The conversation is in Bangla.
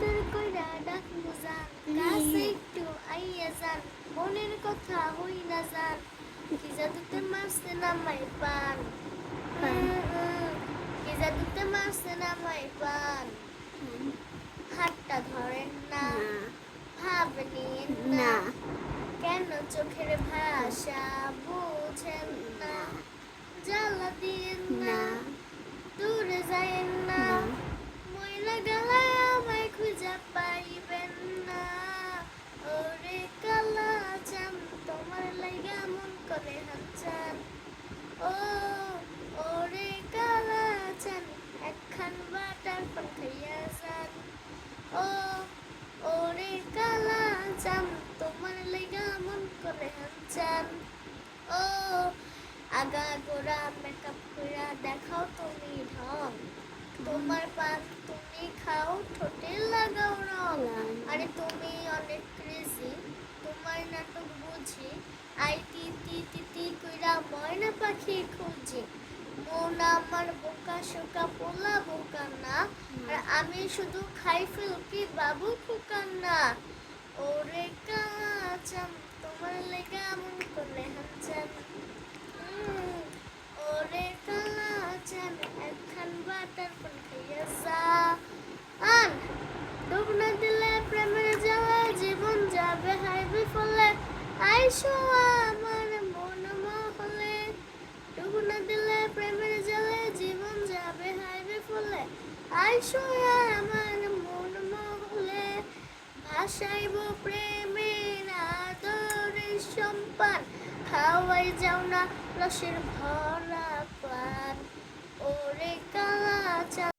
আদর কইরা ডাকমু জান, কাছে একটু আইয়া যান, মনের কথা হই না জান, কি জাদুতে মারছে নামাই পান, কি জাদুতে মারছে নামাই পান, হাতটা ধরেন না, ভাব নিয়েন না, কেন চোখের ভাষা বুঝেন না, জ্বালা দিয়েন না, দূরে যায়েন না, ময়লা গেলায় আমায় খুঁজে পাইবেন না, ওরে কালা চান তোমার লাইগা মন করে হাঁচান, ও ওরে কালা চান একখান বাটার পান খাইয়া যান, ও ওরে কালা চান তোমার লাইগা মন করে হাঁচান, ও আগা গোড়া মেকআপ কইরা দেখাও তুমি ঢং, তোমার পান তুমি খাও ঠোঁটে লাগাও রং, আরে তুমি অনেক ক্রেজি তোমার নাটক বুঝি, আইটি টি টি টি কইরা ময়না পাখি খুঁজি, মন আমার বোকা শোকা পোলা বোকা না, আর আমি শুধু খাই ফেলকি বাবু খোকা না, ওরে কাঁচান তোমার লেগা মন করে হাঁচান, ওরে কালা চান একখান বাটার পান খাইয়া যান, ডুব না দিলে প্রেমের জ্বালা জীবন যাবে হাইবে ফলে, আইসো আমার মন মহলে, ডুব না দিলে প্রেমের জ্বালা জীবন যাবে হাইবে ফলে, আইসো আমার মন মহলে, ভাসাইব প্রেমের আদরের সম্পান, খাওয়াই যাও না রসের ভরা পান, ওরে কালা চান।